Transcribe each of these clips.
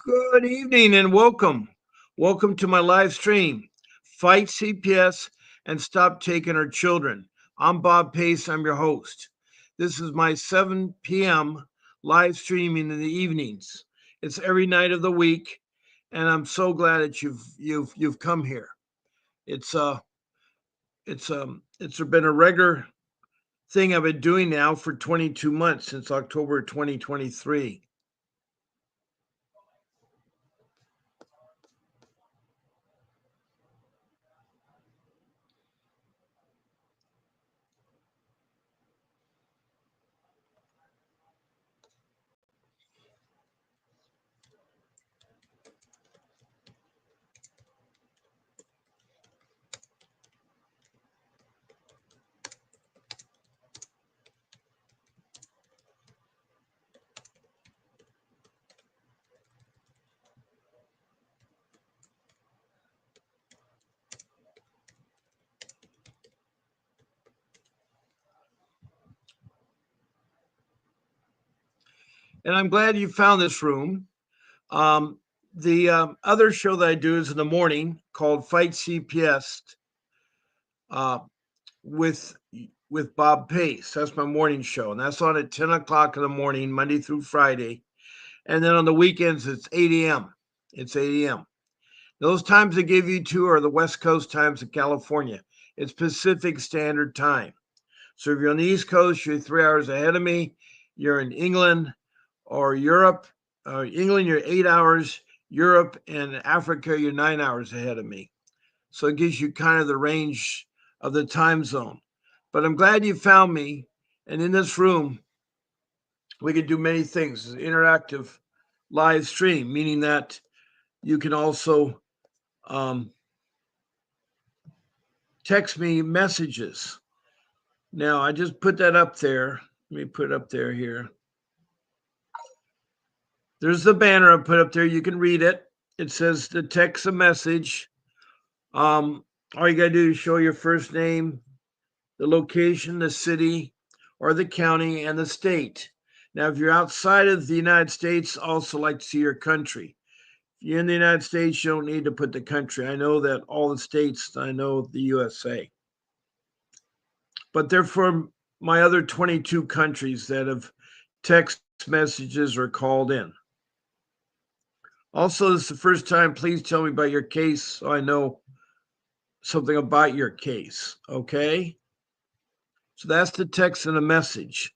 Good evening and welcome. Welcome to my live stream. Fight CPS and stop taking our children. I'm Bob Pace, I'm your host. This is my 7 p.m. live streaming in the evenings. It's every night of the week, and I'm so glad that you've come here. It's it's been a regular thing I've been doing now for 22 months since October 2023. And I'm glad you found this room. Um, the other show that I do is in the morning called Fight CPS uh, with with Bob Pace. That's my morning show, and that's on at 10 o'clock in the morning, Monday through Friday. And then on the weekends, it's 8 a.m. It's 8 a.m. Those times I give you two are the West Coast times of California. It's Pacific Standard Time. So if you're on the East Coast, you're 3 hours ahead of me. You're in England or Europe. England, you're 8 hours. Europe and Africa, you're 9 hours ahead of me. So it gives you kind of the range of the time zone. But I'm glad you found me. And in this room, we can do many things. It's an interactive live stream, meaning that you can also um, text me messages. Now, I just put that up there. Let me put it up there here. There's the banner I put up there. You can read it. It says to text a message. All you got to do is show your first name, the location, the city, or the county, and the state. Now, if you're outside of the United States, also like to see your country. If you're in the United States, you don't need to put the country. I know that all the states, I know the USA, but they're from my other 22 countries that have text messages or called in. Also, this is the first time. Please tell me about your case so I know something about your case. Okay. So that's the text and a message.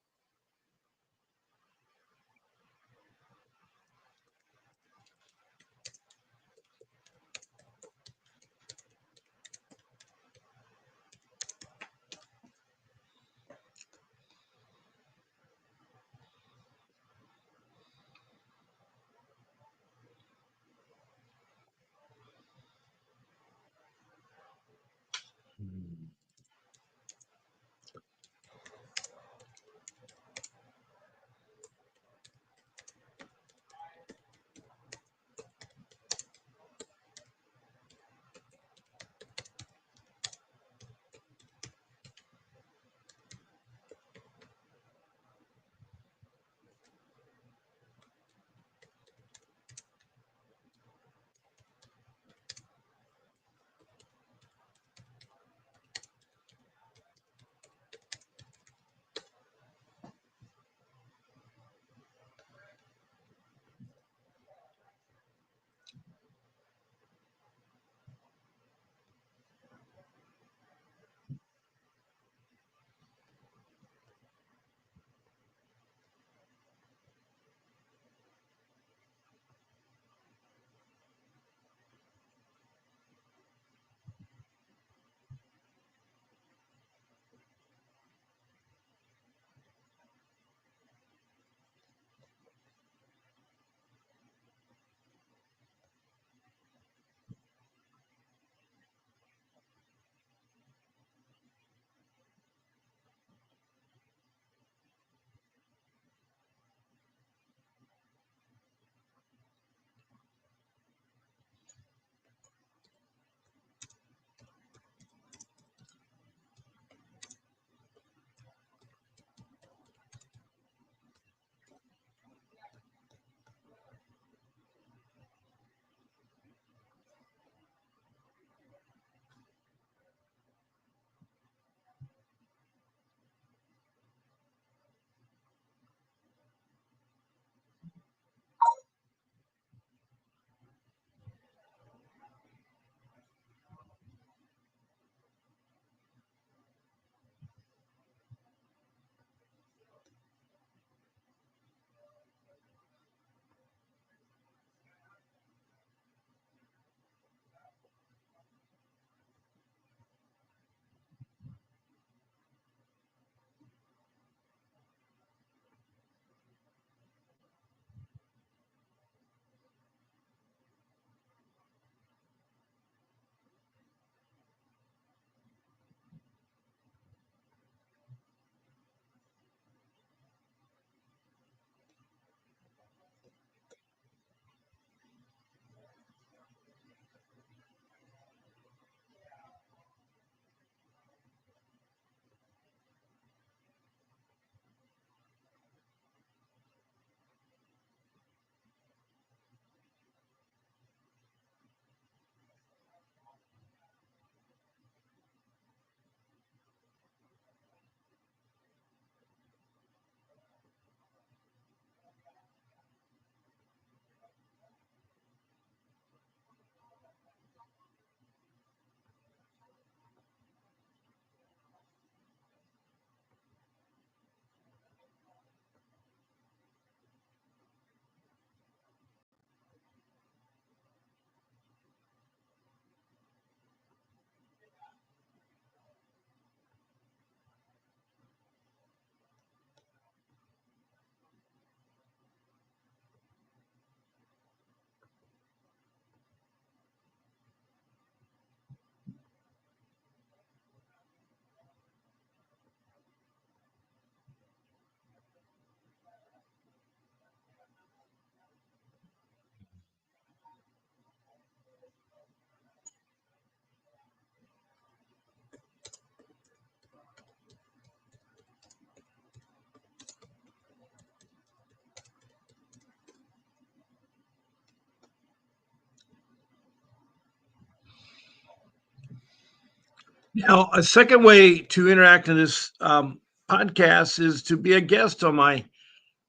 Now, a second way to interact in this podcast is to be a guest on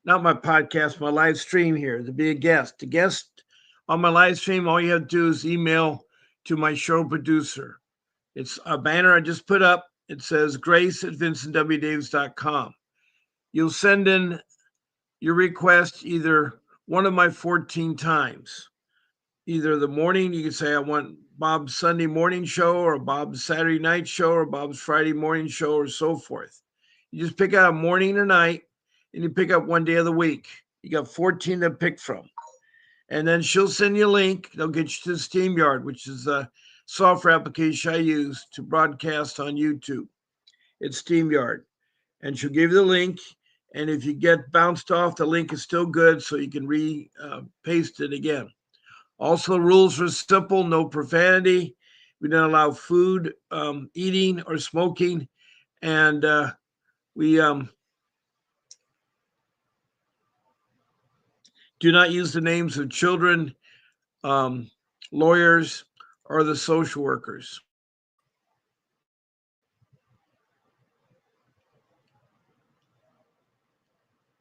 not my podcast, my live stream here, to be a guest. To guest on my live stream, all you have to do is email to my show producer. It's a banner I just put up. It says grace@vincentwdavis.com. You'll send in your request either one of my 14 times. Either the morning, you can say, I want Bob's Sunday morning show or Bob's Saturday night show or Bob's Friday morning show or so forth. You just pick out a morning or night and you pick up one day of the week. You got 14 to pick from. And then she'll send you a link. They'll get you to StreamYard, which is a software application I use to broadcast on YouTube. It's StreamYard. And she'll give you the link. And if you get bounced off, the link is still good, so you can paste it again. Also, the rules are simple: no profanity. We don't allow food, eating, or smoking. And we do not use the names of children, lawyers, or the social workers.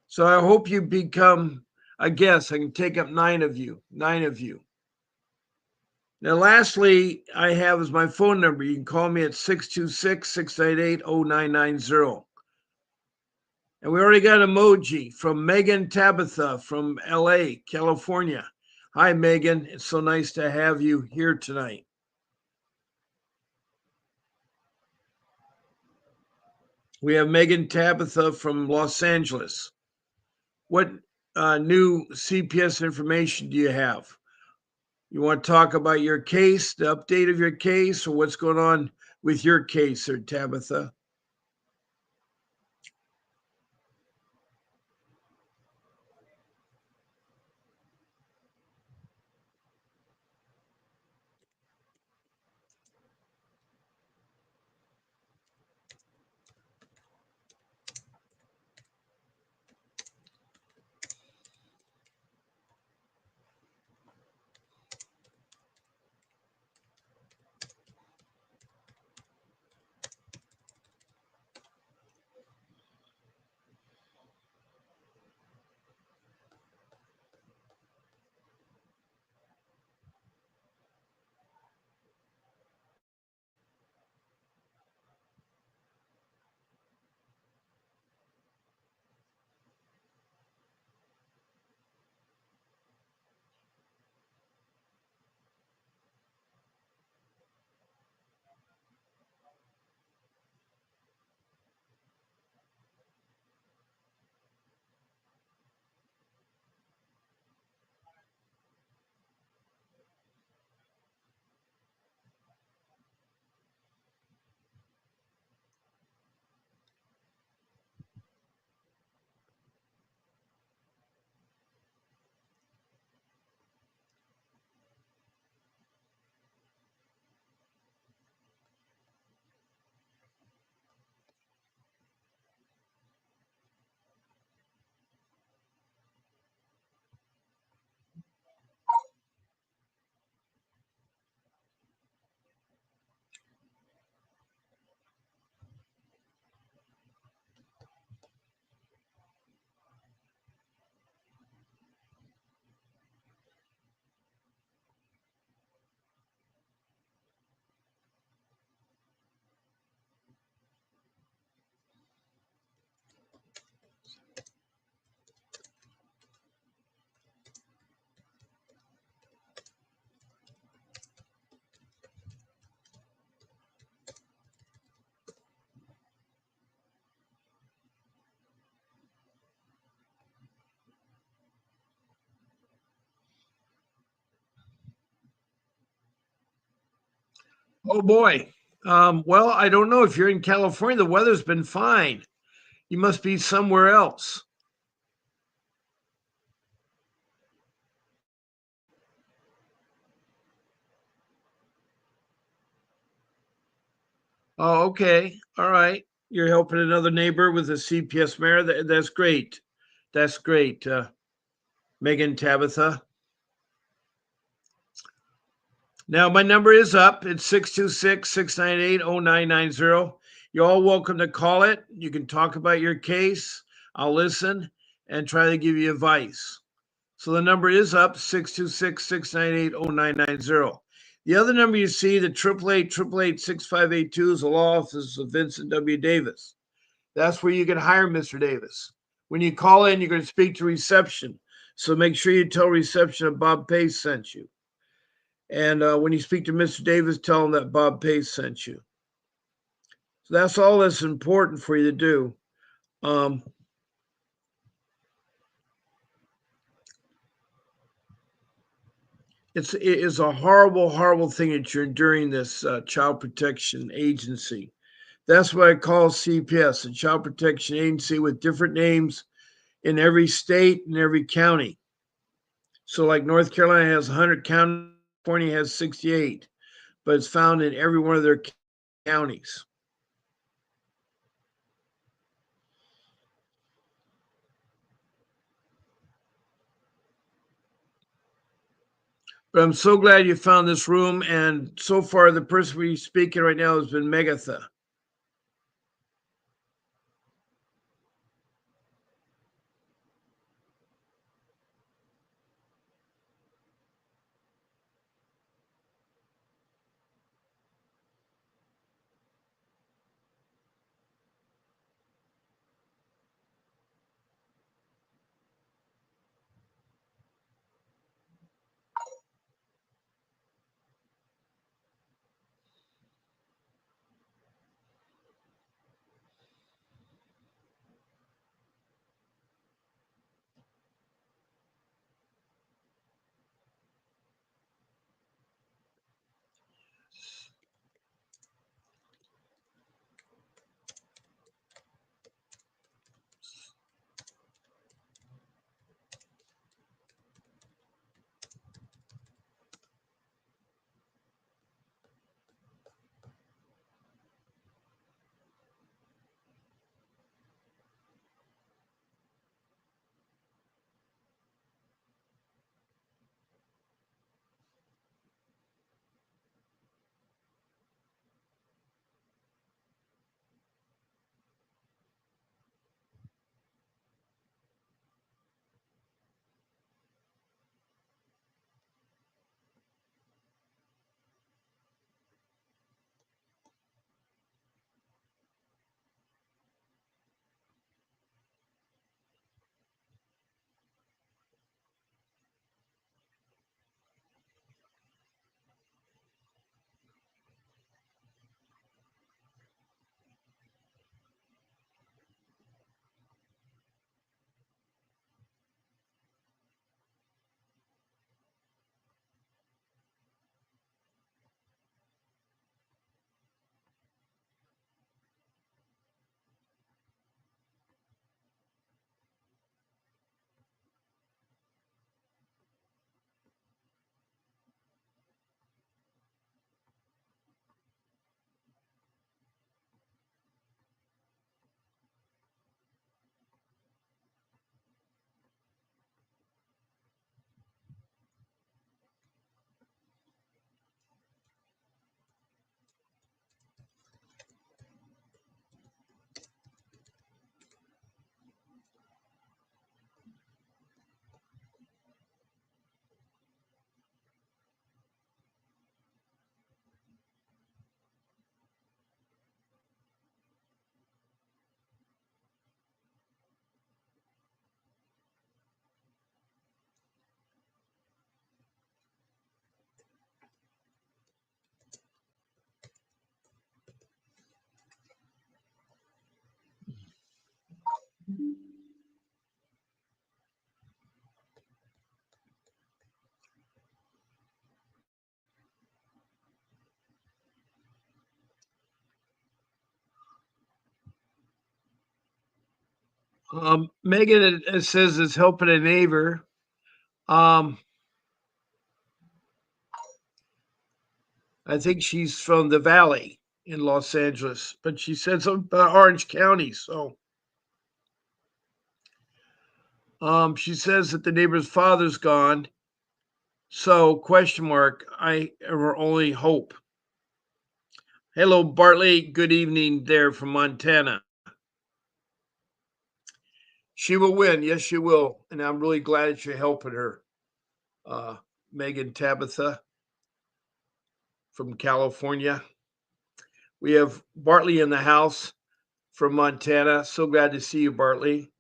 So I hope you become a guest. I can take up 9 of you. 9 of you. Now, lastly, I have is my phone number. You can call me at 626-698-0990. And we already got an emoji from Megan Tabitha from LA, California. Hi, Megan. It's so nice to have you here tonight. We have Megan Tabitha from Los Angeles. What new CPS information do you have? You want to talk about your case, the update of your case, or what's going on with your case, or Tabitha? Oh boy. Well, I don't know if you're in California. The weather's been fine. You must be somewhere else. Oh, okay. All right. You're helping another neighbor with a CPS mayor. That's great. That's great. Megan Tabitha. Now, my number is up. It's 626-698-0990. You're all welcome to call it. You can talk about your case. I'll listen and try to give you advice. So the number is up, 626-698-0990. The other number you see, the 888-888-6582, is the law office of Vincent W. Davis. That's where you can hire Mr. Davis. When you call in, you're going to speak to reception. So make sure you tell reception that Bob Pace sent you. And when you speak to Mr. Davis, tell him that Bob Pace sent you. So that's all that's important for you to do. Um, it is a horrible, horrible thing that you're enduring this child protection agency. That's what I call CPS, a child protection agency with different names in every state and every county. So, like North Carolina has 100 counties, California has 68, but it's found in every one of their counties. But I'm so glad you found this room. And so far, the person we're speaking right now has been Megatha. Megan, it says, is helping a neighbor. Um, I think she's from the Valley in Los Angeles, but she said something about Orange County. So she says that the neighbor's father's gone So, question mark, I our only hope. Hello, Bartley. Good evening there from Montana. She will win. Yes, she will. And I'm really glad that you're helping her. Uh, Megan Tabitha from California. We have Bartley in the house from Montana. So glad to see you, Bartley.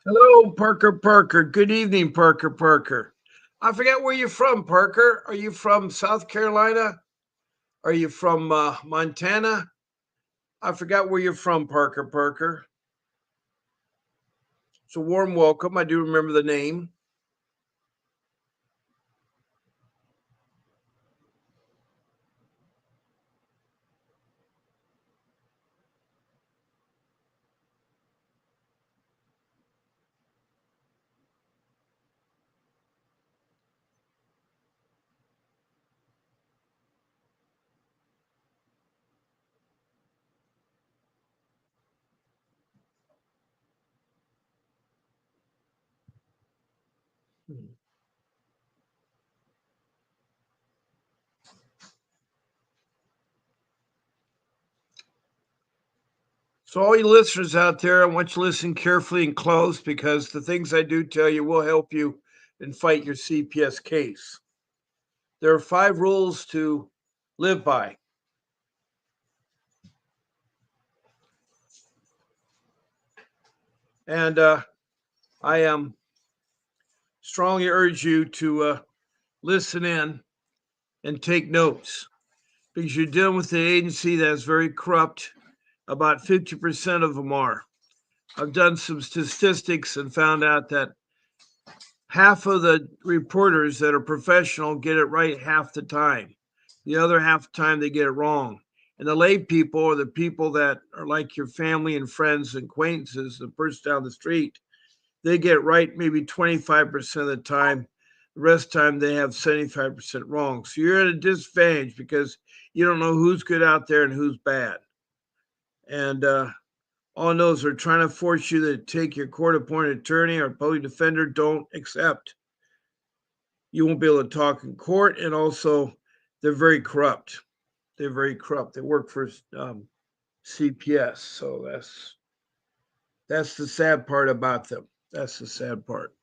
Hello, Parker Parker. Good evening, Parker Parker. I forget where you're from, Parker. Are you from South Carolina? Are you from Montana? I forgot where you're from, Parker Parker. It's a warm welcome. I do remember the name. So, all you listeners out there, I want you to listen carefully and close because the things I do tell you will help you and fight your CPS case. There are 5 rules to live by. And I strongly urge you to listen in and take notes because you're dealing with an agency that is very corrupt. About 50% of them are. I've done some statistics and found out that half of the reporters that are professional get it right half the time. The other half the time they get it wrong. And the lay people or the people that are like your family and friends and acquaintances, the person down the street, they get it right maybe 25% of the time. The rest of the time they have 75% wrong. So you're at a disadvantage because you don't know who's good out there and who's bad. And all I know is they're trying to force you to take your court appointed attorney or public defender. Don't accept. You won't be able to talk in court. And also, they're very corrupt. They're very corrupt. They work for CPS. So that's the sad part about them. That's the sad part.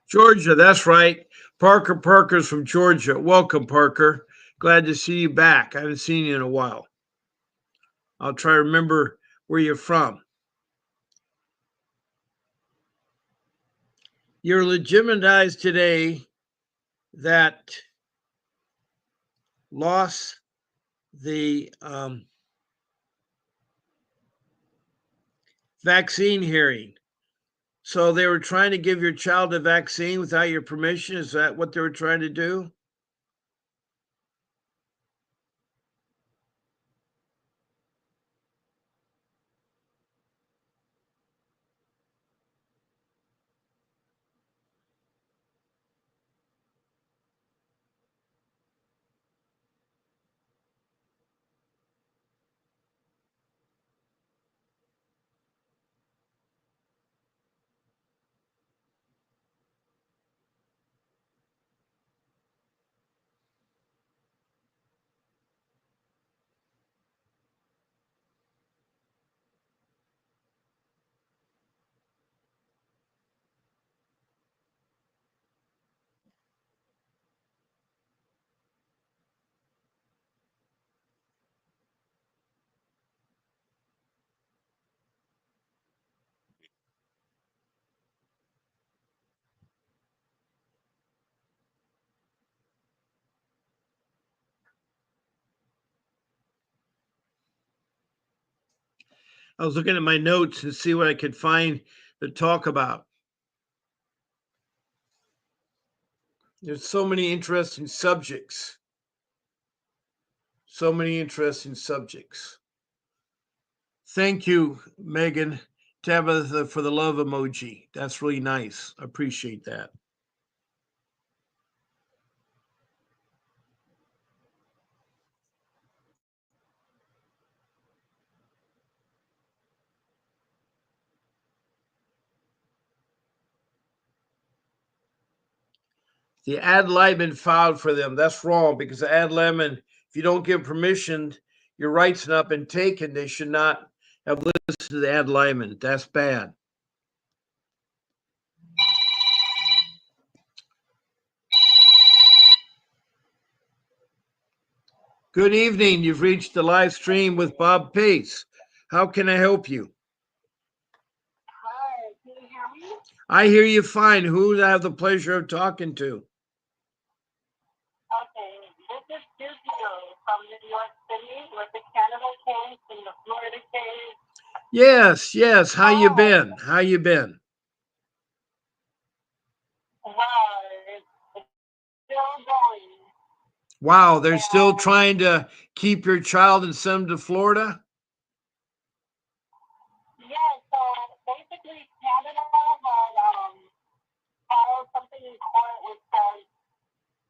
Georgia, that's right. Parker's from Georgia. Welcome, Parker. Glad to see you back. I haven't seen you in a while. I'll try to remember where you're from. You're legitimized today that lost the vaccine hearing. So they were trying to give your child a vaccine without your permission. Is that what they were trying to do? I was looking at my notes to see what I could find to talk about. There's so many interesting subjects. So many interesting subjects. Thank you, Megan Tabitha, for the love emoji. That's really nice. I appreciate that. The ad library filed for them. That's wrong because the ad library, if you don't give permission, your rights not been taken. They should not have listened to the ad library. That's bad. Good evening. You've reached the live stream with Bob Pace. How can I help you? Hi, can you hear me? I hear you fine. Who do I have the pleasure of talking to? Okay, this is Sergio from New York City with the Canada case and the Florida case. Yes, yes. How you Hi. been? How you been? Wow, it's still going. Wow, they're still And trying to keep your child and send him to Florida? yeah, so basically Canada had filed something in court which says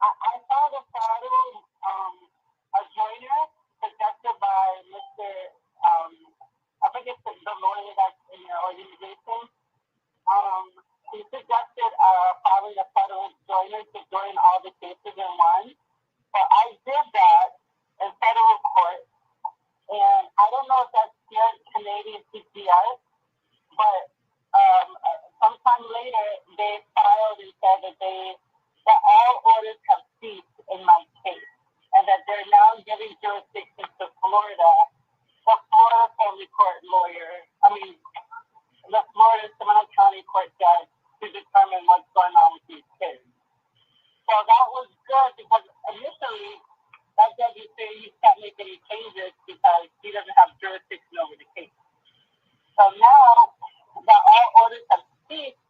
I saw the federal adjoiner suggested by Mr. Um, I think it's the lawyer that's in your organization. Um, he suggested filing a federal joiner to join all the cases in one. So I did that in federal court, and I don't know if that's here Canadian CPS, but sometime later they filed and said that all orders have ceased in my case, and that they're now giving jurisdiction to Florida, the Florida family court lawyer. I mean, the Florida Seminole County Court judge to determine what's going on with these kids. So that was good because initially that judge was saying you can't make any changes because he doesn't have jurisdiction over the case. So now that all orders have ceased,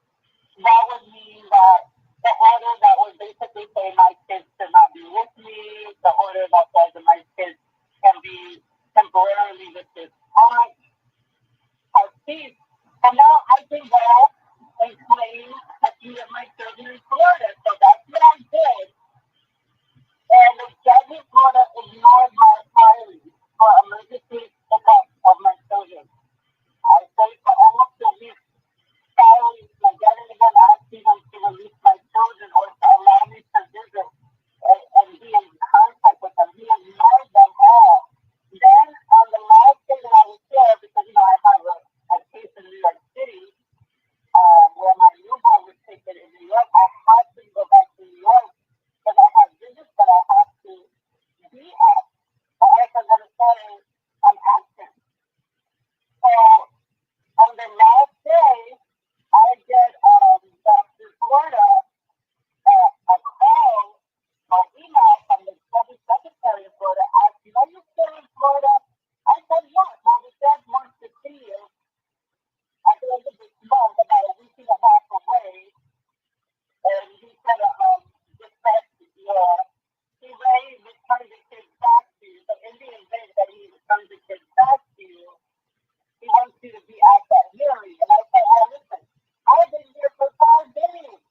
that would mean that the order that would basically say my kids should not be with me, the order that says that my kids can be temporarily with this aunt, has ceased. And now I can go and claim custody of my children in Florida. So that's what I did. And the judge in Florida ignored my filing for emergency pickup of my children. I stayed for almost a week filing again and again asking them to release my children or to allow me to visit and be in contact with them. He ignored them all. Then on the last day that I was there, because I have a case in New York City, where my newborn was taken in New York, I had to go back to New York because I have visits that I have to be at. Or else I'm going to say I'm absent. So on the last day, I get back to Florida a call or email from the secretary of Florida asking, are you still in Florida? I said, yes. Well, the judge wants to see you at the end of this month, about a week and a half away. And he said, dispatch your, he may return the kids back to you. So in the event that he returns the kids back to you, he wants you to be at that hearing. And I said, well, listen, I've been here for 5 days.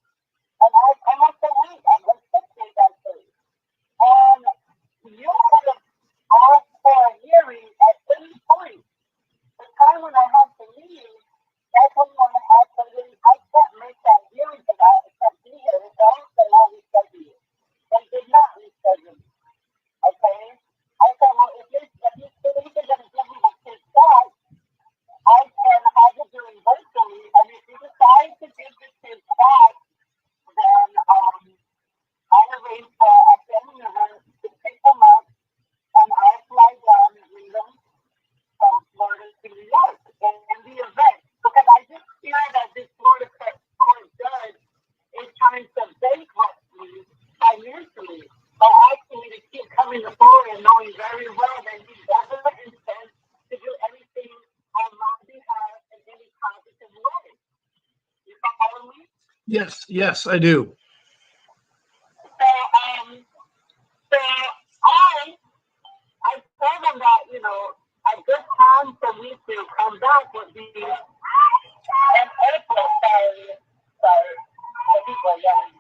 And I'm up the week. I'm like 6 days actually. And you could have asked for a hearing at any point. The time when I have to leave, that's when you want to ask for leave. I can't make that hearing because I can't be here. And so I said, well, reschedule you. They did not reschedule me. Okay? I said, well, if you think they're going to give me the kids back, I can have the hearing virtually. And if you decide to give the kids back, then I arranged for a family member to pick them up, and I fly down and bring them from Florida to New York in the event. Because I just fear that this Florida court judge is trying to bankrupt me financially by asking me to keep coming to Florida, knowing very well that he doesn't intend to do anything on my Yes, I do. So, so I told them that, a good time for me to come back would be in April. Sorry, the people are yelling.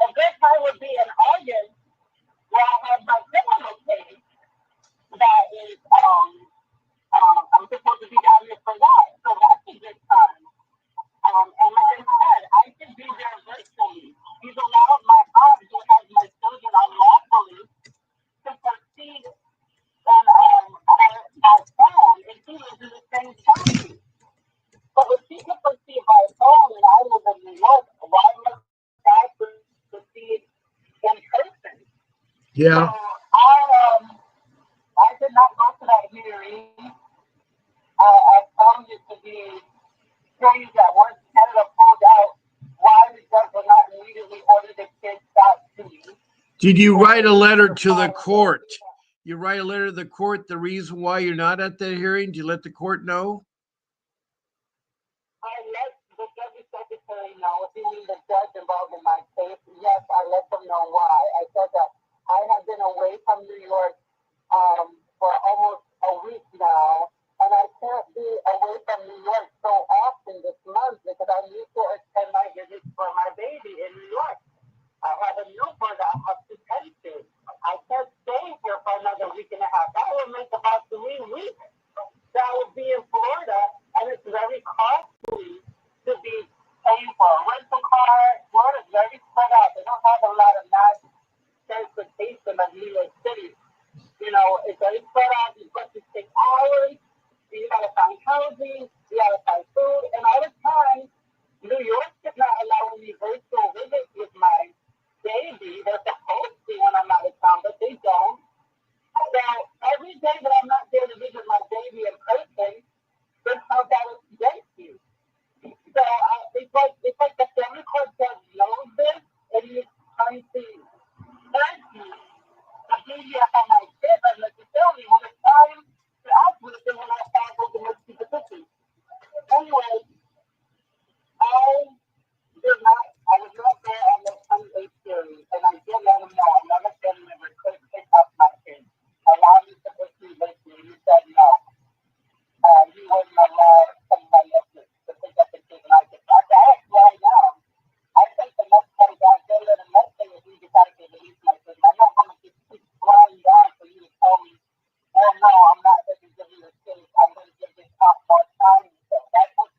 A good time would be in August, where I have my criminal case that is, I'm supposed to be down here for that. So that's a good time. And like I said, I could be there virtually. He's allowed my aunt, who has my children unlawfully, to proceed in by phone, and she lives in the same county. So if she can proceed by phone and I live in New York, why must I proceed in person? So Yeah. I did not go to that hearing. I found it to be strange that once Canada pulled out, why the judge would not immediately order the kids back to me. Did you So write a they letter could to the file their court? You write a letter to the court, the reason why you're not at that hearing? Do you let the court know? I let the judge's secretary know, if you mean the judge involved in my case, yes, I let them know why. I said that I have been away from New York for almost a week now, and I can't be away from New York so often this month because I need to attend my visits for my baby in New York. I have a newborn that I have to tend to. I can't stay here for another week and a half. That will make about 3 weeks. That would be in Florida, and it's very costly to be paying for a rental car. Florida's very spread out. They don't have a lot of mass transportation like New York City. It's very spread out. These buses take hours. You gotta find housing. You gotta find food. And all the time, New York is not allowing me virtual visits with my baby. They're supposed to when I'm out of town, but they don't. So every day that I'm not there to visit my baby in person, this comes out against you. So it's like the family court judge knows this, and he's trying to urge me to be here for my kids unnecessarily when it's time to act with them when I find those domestic positions. Anyway, I I was not there on the 28th series, and I did let him know another family member could pick up my kids. Allow me to proceed with you. He said no. He wouldn't allow somebody else to pick up the kids, and I said, I asked right now. I think the next place I go to the next thing is we decided to release my kids. I'm not going to just keep flying down for you to tell me, well, no, I'm not going to give you the kids. I'm going to give this cop more time. So that's what's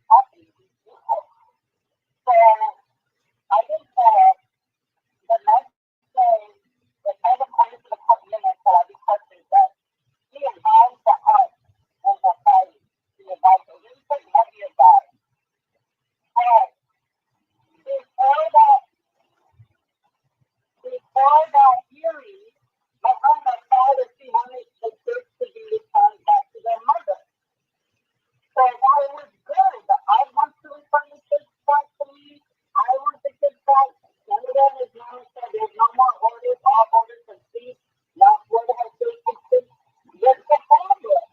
happening to these people. So I didn't show up. The next day, the kind of according to the court minutes that I requested that he advised the us when we're fighting. He advised us. He didn't say what he advised. But before that hearing, my aunt had filed that she wanted the kids to be returned back to their mother. So while it was good, I want to return the kids back to me. I want the kids back. Canada has now said there's no more orders, all orders complete. Now Florida has jurisdiction. What's the problem?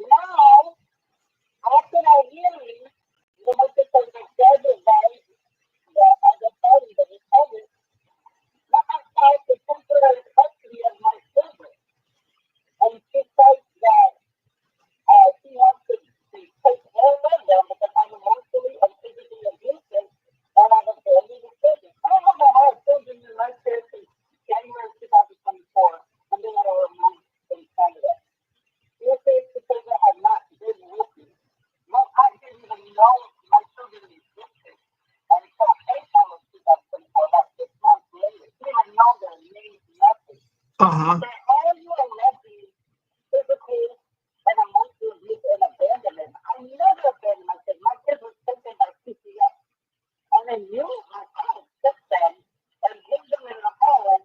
Now, after that hearing, the judge advised the other party, the republic, not outside the temporary custody of my children. And she says that she wants to take care of them because I'm emotionally and physically abusive and I've abandoned the children. I don't know how children in my care since January 2024 and then I were removed from Canada. Your says the children have not been with me. No, I didn't even know my children existed until April of 2024, about 6 months later. She didn't know their names, nothing. Uh huh. So how are you alleging physical and emotional abuse and abandonment? I never abandoned my kids. My kids were taken by CPS. And then you, my father, took them and hid them in a home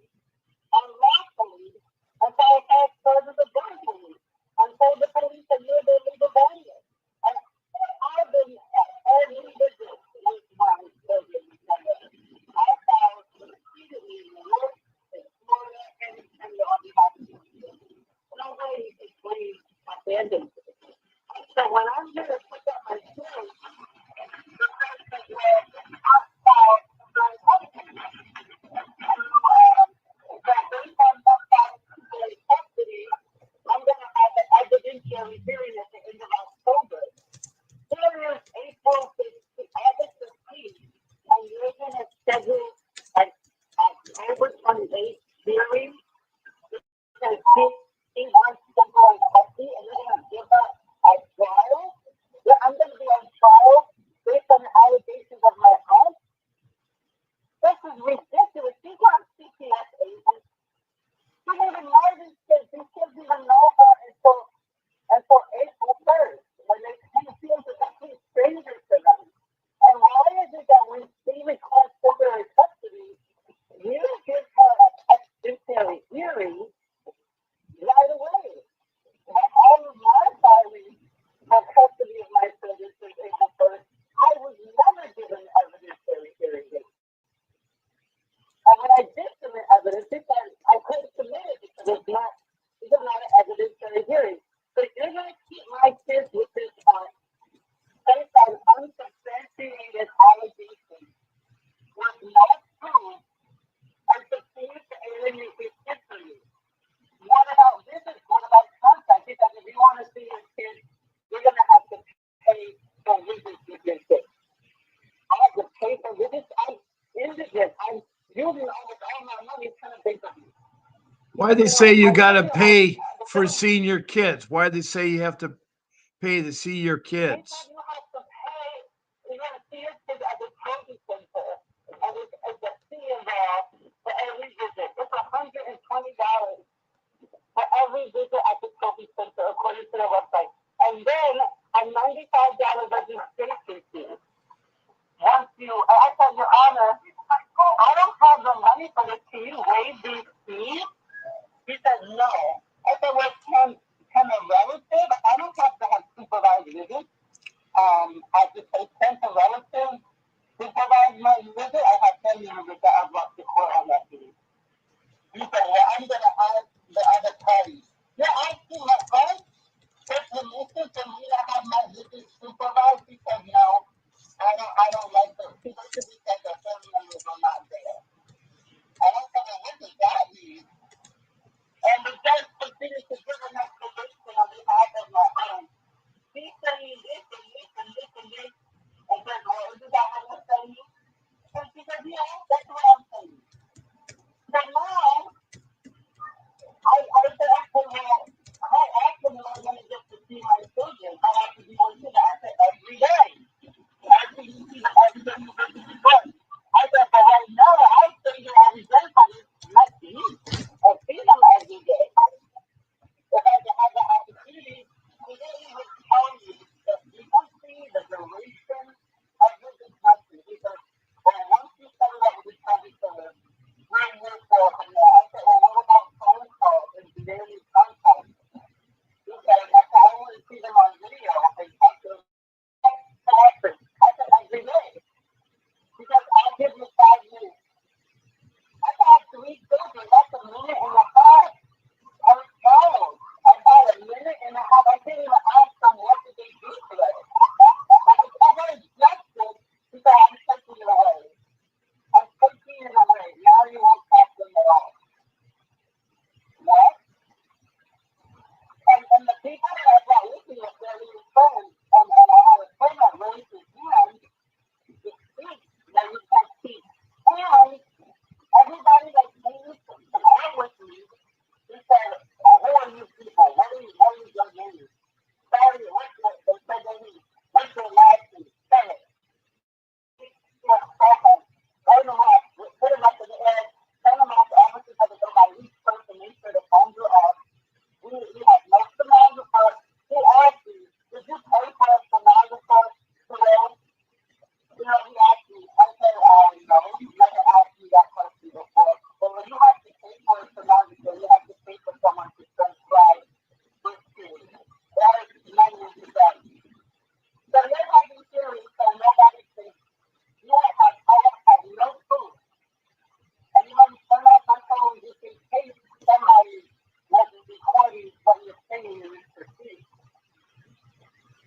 unlawfully and so fast charges of burglary and told the police that you're their legal guardian. And I've been at every visit with my children in Canada. I filed repeatedly in New York, in Florida, and in Canada on behalf of the children. Nobody explains abandonment. So when I'm here to pick up my kids, the person says, well, This is not an evidentiary hearing. So if you're going to keep my kids with this based on unsubstantiated allegations with no proof and continue to alienate these kids from you. What about visits? What about contact? Because if you want to see your kids, you're going to have to pay for visits with your kids. I have to pay for visits. I'm indigent. I'm using almost all my money trying to pay for you. Why they say you got to pay for seeing your kids? Why they say you have to pay to see your kids? You have to pay. You got to see your kids at the county center and it's a fee involved for every visit. It's $120 for every visit at the trophy center according to their website. And then a $95 registration fee. Once I said, Your Honor, I don't have the money for this. Can you waive these fees? He said, no. I said, well, can a relative, I don't have to have supervised visits. I just say, can a relative supervise my visit? I have 10 members that I've brought to court on that fee. He said, well, I'm going to ask the other parties. You're asking my friends for permission for me to have my visit supervised? He said, no, I don't like those people because the family members are not there. And I said, well, what does that mean? And the judge continued to give an explanation on behalf of my own. He's saying this and this and this and this. And said, well, isn't that what you're saying? And she said, yeah, that's what I'm saying. So now, I said, okay, well, how often am I going to get to see my children? How often do you want to see them? I said, every day. Every day you see them, every day you visit them. I said, but right now, I stay here every day for this next week. I see them every day. If I could have the opportunity, he really would tell you the frequency, the duration of your discussion. Because once you set it up with each other, we're here for from there. I said, well, what about phone calls and daily contact? He said, I want to see them on video and talk to them. I said, every day. Because I'll give you 5 minutes. I have 3 children. That's a minute and a half. I was told about a minute and a half. I can't even ask them what did they do today. But it's ever adjusted because I'm taking it away. I'm taking it away. Now you won't talk to them at all. What? And the people that I brought with me are very friends. And I had a friend that raised his hand to speak that you can't speak. And everybody that came to come with me, he said, oh, who are you people? What are you young ladies? Sorry, they said they need. What's your last name? Say it. Right in the left. Put them up in the air. Send them off to offices that go by each person. Make sure the phones are off. We have no stenographer. He asked me, did you pay for a stenographer today? He asked me. I said, no, you never asked me that question before. But when you have to pay for a stenographer, you have to pay for someone to transcribe this to you. That is money in the bank. So they're having hearings so nobody can. I have no proof. And you want to turn off my phone just in case somebody wasn't recording what you're saying in this proceeding.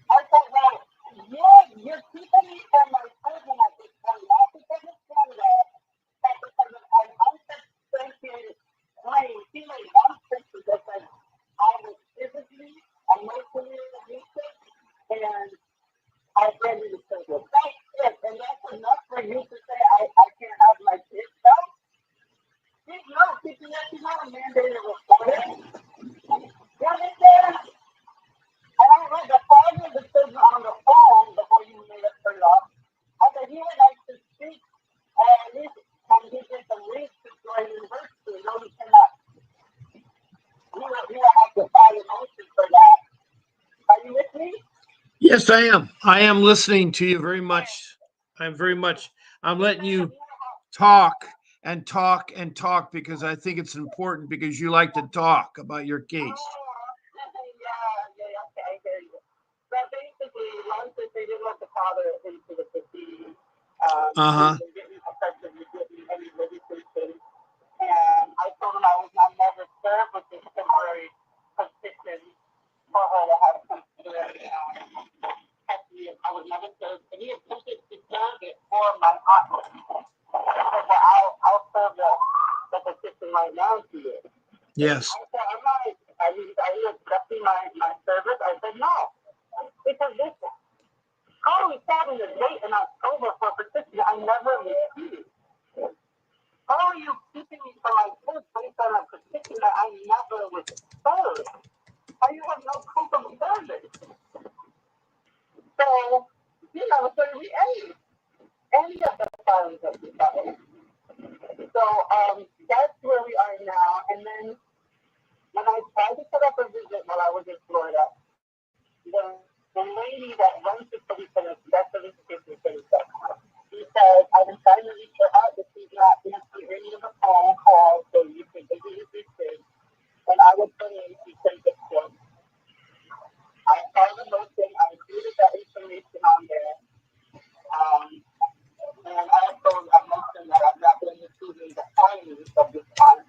I said, well, you're keeping me from my children at this point, not because of Canada, but because of an unsubstantiated claim. He made one picture that said, I was physically, emotionally abusive, and I ready to say, well, that's it. And that's enough for you to say, I can't have my kids now? No, CPS is not a mandated reporter. You understand? And I read the father of the children on the phone before you made it turn off. I said, he would like to speak, or at least can he get the link to join university? No, he cannot. You will have to file a motion for that. Are you with me? Yes, I am. I am listening to you very much. I'm letting you talk and talk and talk because I think it's important because you like to talk about your case. Yeah, okay, I hear you. But basically, once they didn't want the father into the proceedings, they didn't effectively give me any legislation. And I told him I was not never served with this awesome. I said, well, I'll serve the position right now to you. Yes. I said, I'm not, are you accepting my service? I said, no. Because listen, how are we starting a date in October for a position I never received? How are you keeping me from my kids based on a position that I never was served? How you have no proof of service? So, so we any of the funds that we got. So, that's where we are now. And then when I tried to set up a visit while I was in Florida, the lady that runs the city center, that's the visitation city center, she said, I've been trying to reach her out, but she's not answering any of the phone calls, so you can visit with your kids. And I would put in, she said, this one. I saw the motion, I included that information on there. And also I mentioned that I'm not going to receiving the findings of this fund.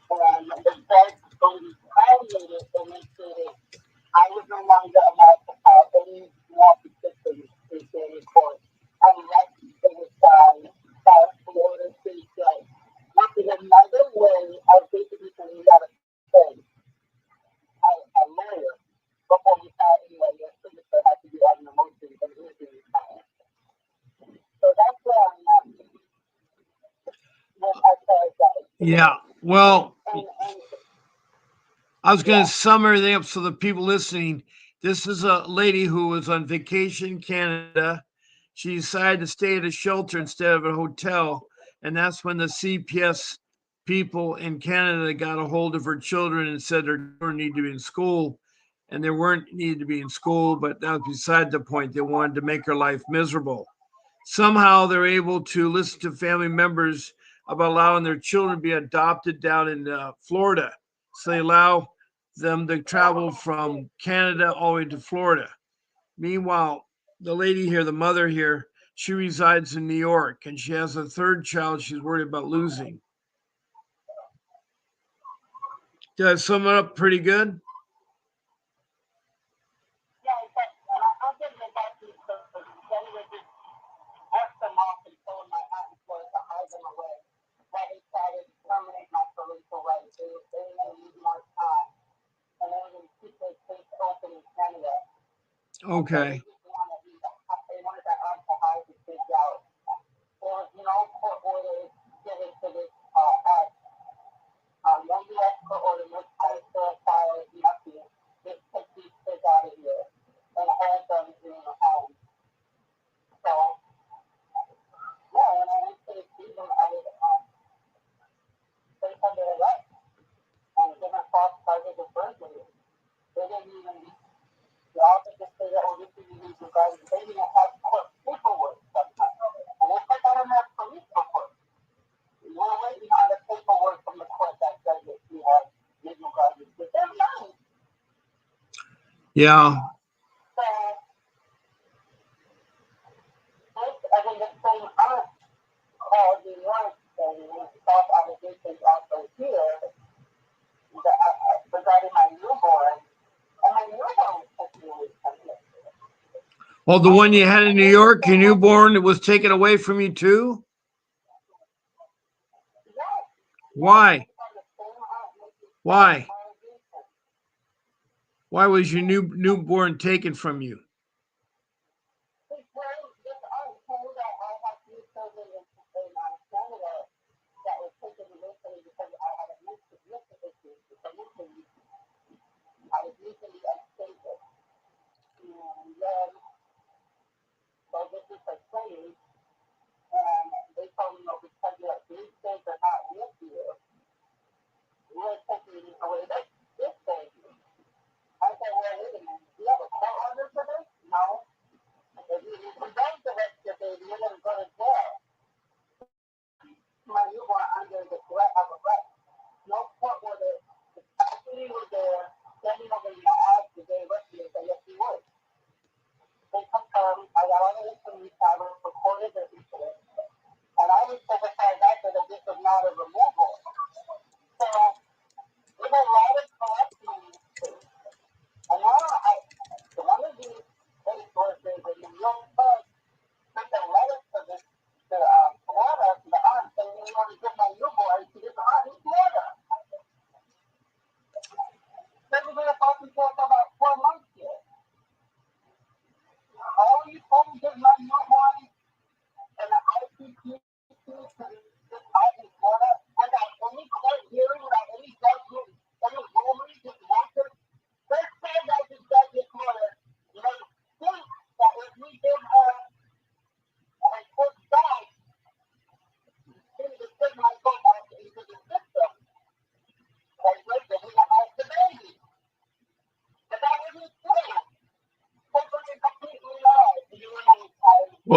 And the judge only retaliated and indicated I was no longer allowed to have any more petitions in family court unless it was signed by a Florida state judge, which is another way of basically saying you got to pay a lawyer before you file anyway. Your signature has to be on the motion and anything you file. So that's where I'm at as far as that. Yeah. Well, And I was going yeah. to sum everything up so the people listening. This is a lady who was on vacation in Canada. She decided to stay at a shelter instead of a hotel. And that's when the CPS people in Canada got a hold of her children and said her children need to be in school. And they weren't needed to be in school, but that was beside the point. They wanted to make her life miserable. Somehow they're able to listen to family members about allowing their children to be adopted down in Florida. So they allow them to travel from Canada all the way to Florida. Meanwhile, the lady here, the mother here, she resides in New York and she has a third child she's worried about losing. Did I sum it up pretty good? Yeah, exactly. And I'll give you back to you because Jenny just worked them off and told my aunt employees to hide them away. Why they tried to terminate my parental rights. They didn't need more time. And they were going to keep their case open in Canada. And so they Okay. just wanted they wanted that aunt to hide the kids out. There was no court orders given to this act. No U.S. court order, no transfer files, nothing. Just take these kids out of here and hold them in the home. So, yeah, when I went to the season, I was placed under arrest and given false charges of burglary. They didn't even, the officers say that, oh, this is illegal, guys. They didn't have court paperwork sometimes. And they put that in their police report. We're waiting on the paperwork from the court that says that you have legal guardians. But they're lying. Yeah. So, I mean, the same aunt called me once and false allegations also here regarding my newborn. And my newborn was taken away from me. Well, the one you had in And New they were York, your saying that, newborn, it was taken away from you too? yes, yes, Why? based on the same aunt making false Why? allegations. Why was your newborn taken from you? Because this aunt told that I had three children in Canada that was taken away from me because I had a mental issue. So mentally, I was mentally unstable. And then, so this is her claim. And they told me, no, because these things are not with you, we're taking away this thing. I said, well, wait a minute. Do you have a court order for this?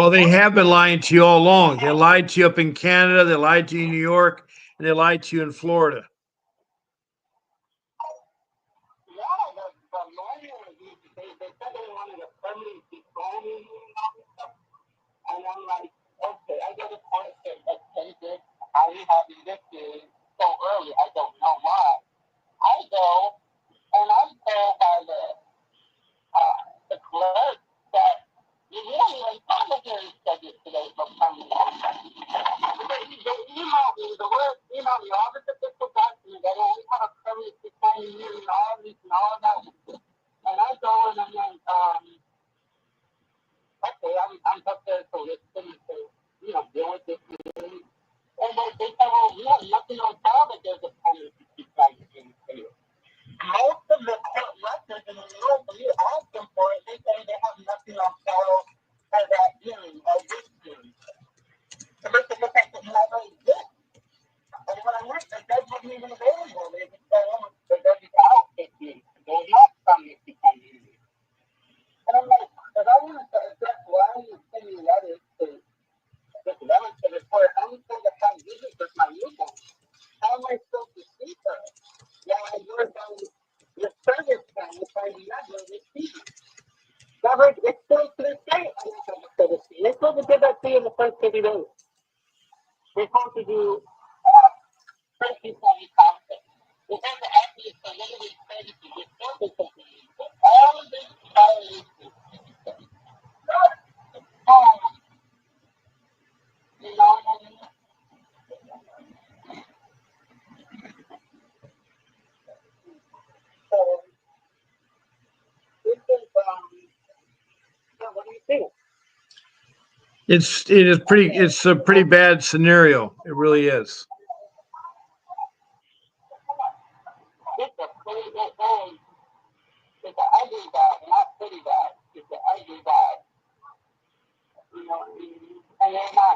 Well, they have been lying to you all along. They lied to you up in Canada, they lied to you in New York, and they lied to you in Florida. Yeah, the lawyer, they said they wanted a permanent decline and all this stuff. And I'm like, okay, I go to court and say this. How you having this so early? I don't know why. I go and I'm told by the clerk that you really ain't probably scheduled today for permanent decline. They emailed me, the word emailed me all this official document that we have a permanent decline and all this and all that. And I go and I'm like, okay, I'm up there to listen to, deal with this news. And they say, well, we have nothing on file that there's a penalty to fight in the field. Most of the court records in the world, when you ask them for it, they say they have nothing on file for that hearing or this hearing. So they say the fact that never exists. And when I went, the judge wasn't even available. They just said, oh, the judge is out this week. They're not coming to come in. And I'm like, if I wanted to address why are you sending letters to this relative report, I'm supposed to have visits with my newborn. How am I supposed to see her? While I work on your service plan, if I never receive it. Never, it's still to this day, I don't have a courtesy. They're supposed to give that to you in the first 30 days. They're supposed to do first before you contact. They're supposed to ask you for limited courtesy. They're supposed to take you. All of this violations. You know what I mean? So, this is, so what do you think? It's a pretty bad scenario. It really is. It's a pretty good thing. It's an ugly bag, not pretty bag. It's an ugly bag. You know, and then my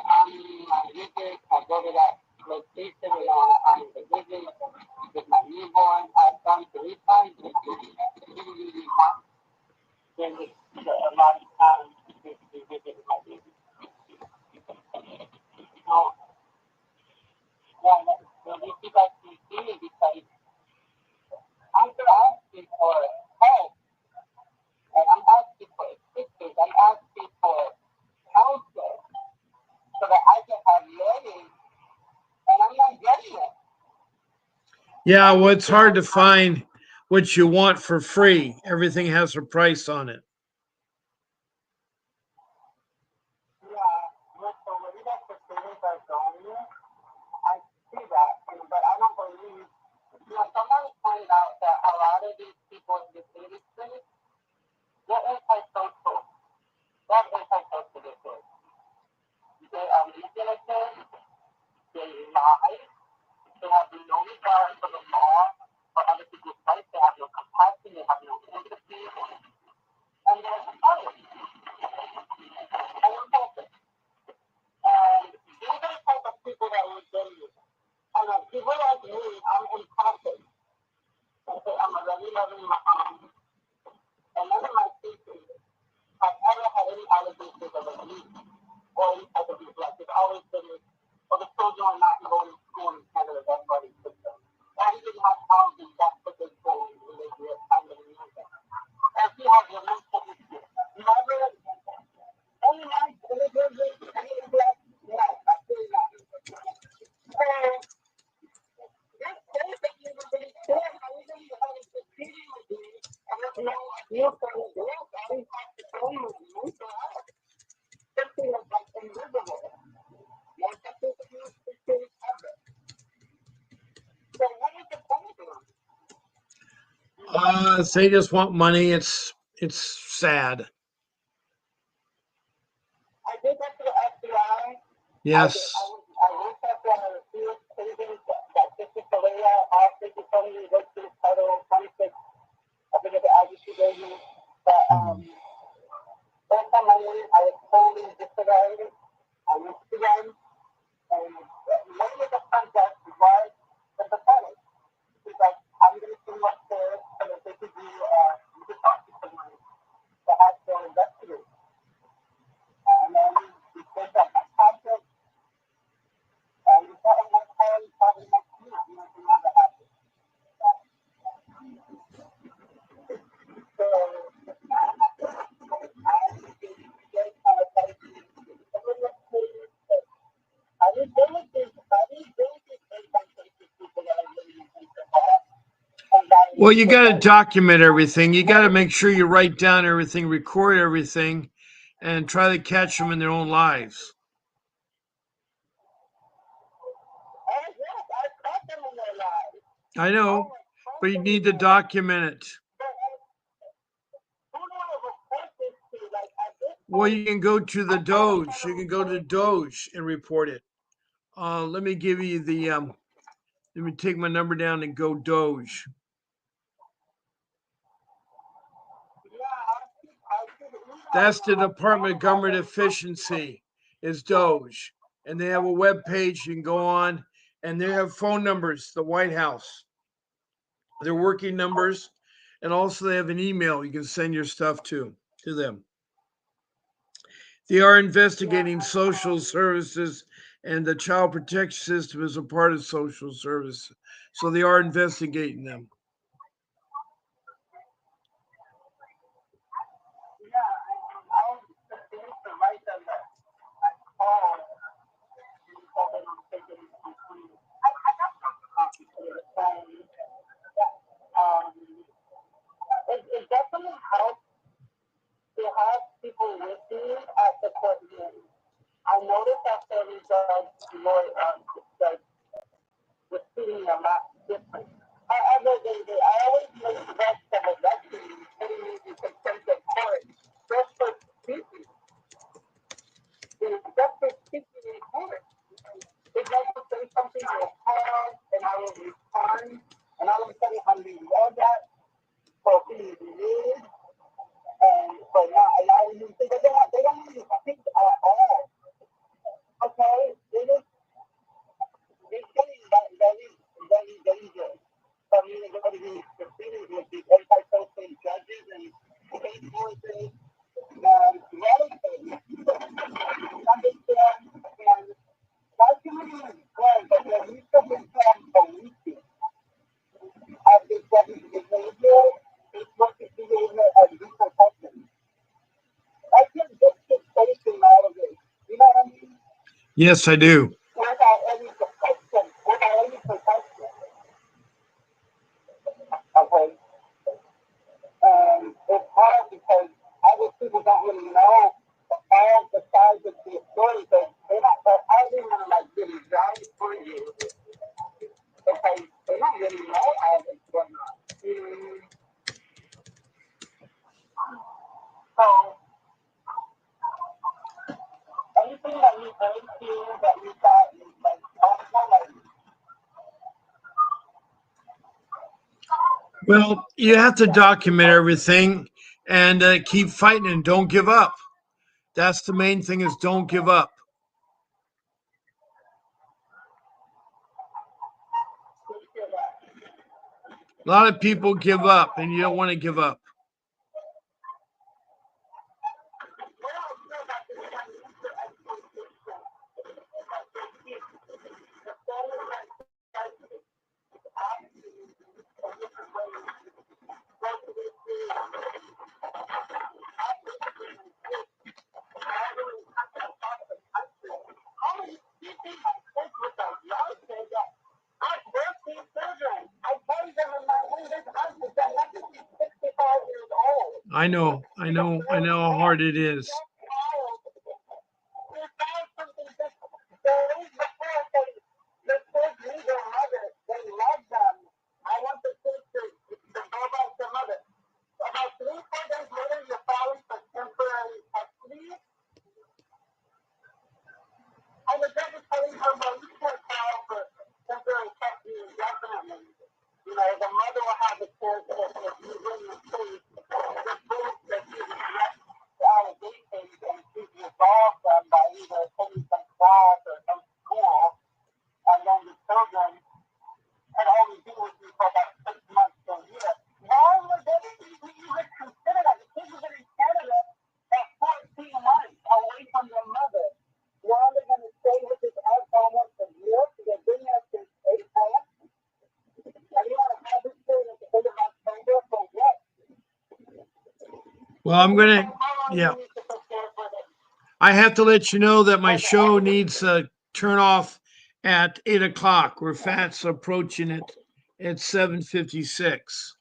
visits, I go to that location, on the visit with my newborn. I've done 3 times. It's really not. Then a lot of times to visit with my baby. So, yeah, at least you guys can see me because I'm asking for help. And I'm asking for assistance. I'm asking for counsel so that I can have lawyers, and I'm not getting it. Yeah, well, it's hard to find what you want for free. Everything has a price on it. Yeah, so when you guys proceedings are going, I see that, but I don't believe. Somebody pointed out that a lot of these people in this industry, they're antisocial. They're antisocial. They are manipulative. They lie. They have no regard for the law, for other people's rights. They have no compassion. They have no empathy. And they're honest. And impulsive. And these are the type of people that would get you. And people like me, I'm impulsive. Okay, I'm a very loving mom. And none of my teachers have ever had any allegations of abuse or any type of neglect. It's always been, well, the children are not going to school in Canada. That's why they took them. And he didn't have housing. That's what they told me when they were kind of music. And he has a mental issue. Never any nice, any visit, any neglect. No, absolutely not. So, this case that you were really clear, how you know you had a proceeding with me, and there's no appeal for the girl, I didn't have to tell you with me, so I was something that's like invisible. Like, I think that you proceeded ever. So, what is the problem? They just want money. It's sad. I did go to the FBI. Yes. I looked up a few citizens that Sister Korea asked me to tell me to go to the Title 26. I think the agency gave me. But first time I went, I was totally disregarded. I went to them, and lady at the front desk was the defendant. She's like, I'm going to see what's there so that they could do, you could talk to someone that has to investigate. And then Well, you got to document everything. You got to make sure you write down everything, record everything, and try to catch them in their own lives. Oh, yes, I caught them in their lives. I I know, was but you totally need to there. document it. But who do I report this to? Like, at this Well, point, you can go to the I thought I was Doge. trying to You can go to report. Doge and report it. Let me give you the. Let me take my number down and go Doge. I see the email That's now. the I saw Department of how Government they look. Efficiency is Doge. And they have a web page you can go on, and they have phone numbers, the White House, their working numbers, and also they have an email you can send your stuff to them. They are Yeah, investigating social services, and the child protection system is a part of social service. So they are investigating them. I was supposed to write them that I called because they don't take it into account. I got some copies of the phone. It definitely helps to have people with you at the court hearing. I noticed that certain judge was treating me a lot different. Other than that, I always make threats of arresting me, putting me in contempt of court just for speaking. Just for speaking in court. If I would say something, I will pause and I will respond, and all of a sudden I'm being yelled at for being rude and for not allowing you to think. They don't even speak at all. Okay? It's getting very dangerous for me to go to these proceedings with these anti-social judges and case forces and relatives. Understand? And documenting is good, but there needs to be some policing of this judge's behavior, this workers' behavior, and repercussions. I can't just keep facing all of this. You know what I mean? Yes, I do. Without any protection. Without any protection. Okay? And it's hard because other people don't really know all the sides of the story. So they're only gonna like really drive for you because they don't really know all that's going on. Mm, so anything that you heard here that you thought is like helpful, like Well, you have to document everything and keep fighting and don't give up. That's the main thing is don't give up. you feel that. A lot of people give up and you don't want to give up. What I feel about this financial exploitation, the family that tries to ask you in different ways, go to this thing, ask this thing, all the way across the country. How many people have kids with a relative that I birthed these children? I carry them in my womb. This husband that has to be 65 years old. I know, I The know, I boy know how hard it is. that child who found something just days before they the kids need their mother. They love them. I want the kids to go back to mother. About 3, 4 days later, you're filing for temporary custody. And the judge is telling her, well, you can't file for temporary custody indefinitely. You know, the mother will have the chance if you win the case, the proof that you reject the allegations and she's resolved them by either attending some class or some school, and then the children can only be with you for about 6 months to a year. Why would they even consider that? The kids have been in Canada at 14 months away from their mother. Now they're going to stay with this ex almost a year. They've been there since April. And you want to have this kid at the end of October for what? Well, I'm going to, How long do yeah, you need to prepare for this? I have to let you know that my For the show evidence? needs a turn off at 8 o'clock. We're fast approaching it at 7:56.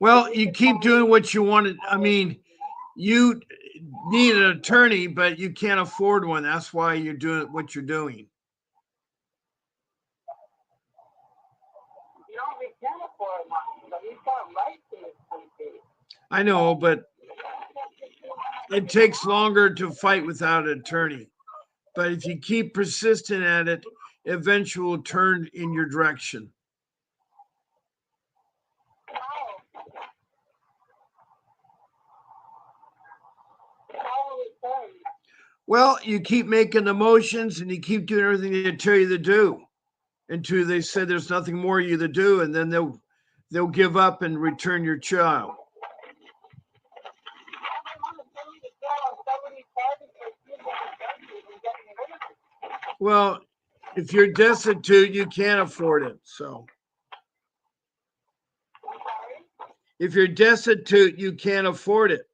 Well, you keep doing what you wanted. I mean, you need an attorney, but you can't afford one. That's why you're doing what you're doing. You know, we can afford one, but he's got rights in this country. I know, but it takes longer to fight without an attorney. But if you keep persistent at it, eventually will turn in your direction. Well, you keep making the motions and you keep doing everything they tell you to do until they say there's nothing more you to do, and then they'll give up and return your child. Well, if you're destitute, you can't afford it. So if you're destitute, you can't afford it.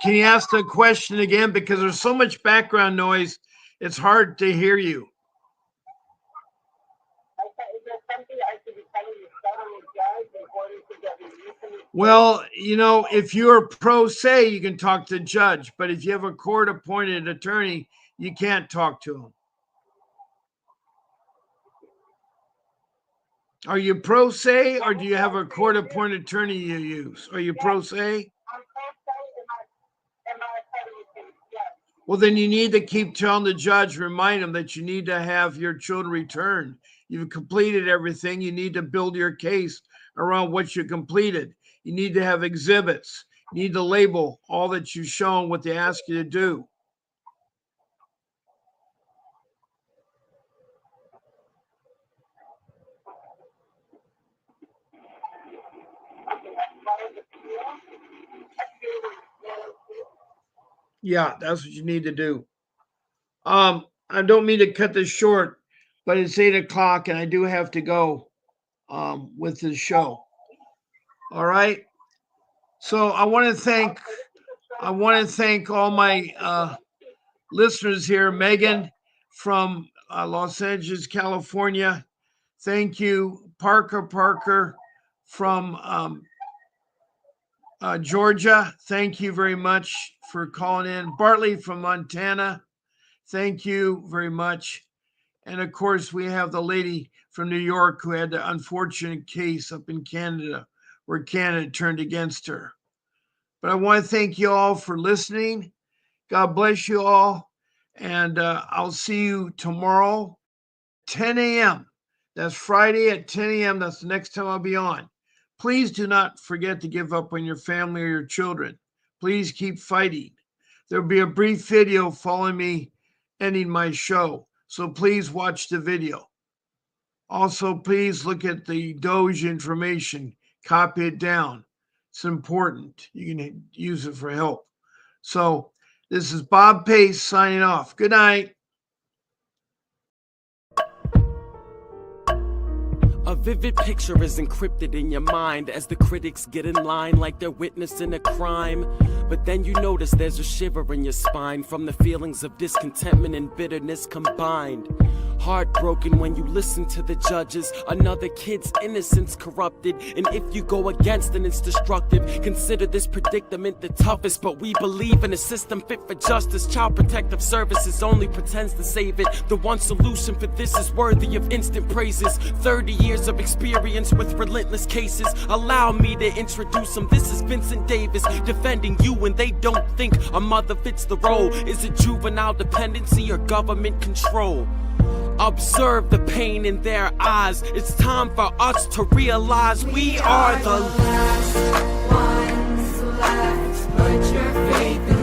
Can you ask the question again? Because there's so much background noise, it's hard to hear you. Well, you know, if you're pro se, you can talk to the judge, but if you have a court appointed attorney, you can't talk to him. Are you pro se, or do you have a court appointed attorney you use? Are you pro se? Well, then you need to keep telling the judge, remind him that you need to have your children returned. You've completed everything. You need to build your case around what you completed. You need to have exhibits. You need to label all that you've shown, what they ask you to do. Yeah, that's what you need to do. I don't mean to cut this short, but it's 8:00 and I do have to go with the show. All right. So I want to thank all my listeners here. Megan from Los Angeles, California. Thank you. Parker from Georgia. Thank you very much for calling in. Bartley from Montana. Thank you very much. And of course, we have the lady from New York who had the unfortunate case up in Canada where Canada turned against her. But I want to thank you all for listening. God bless you all. And I'll see you tomorrow, 10 a.m. That's Friday at 10 a.m. That's the next time I'll be on. Please do not forget to give up on your family or your children. Please keep fighting. There'll be a brief video following me ending my show. So please watch the video. Also, please look at the Doge information. Copy it down. It's important. You can use it for help. So this is Bob Pace signing off. Good night. A vivid picture is encrypted in your mind as the critics get in line like they're witnessing a crime. But then you notice there's a shiver in your spine from the feelings of discontentment and bitterness combined. Heartbroken when you listen to the judges, another kid's innocence corrupted. And if you go against it, it's destructive. Consider this predicament the toughest, but we believe in a system fit for justice. Child Protective Services only pretends to save it. The one solution for this is worthy of instant praises. 30 years of experience with relentless cases. Allow me to introduce them. This is Vincent Davis, defending you when they don't think a mother fits the role. Is it juvenile dependency or government control? Observe the pain in their eyes. It's time for us to realize we are the last ones left. Put your faith in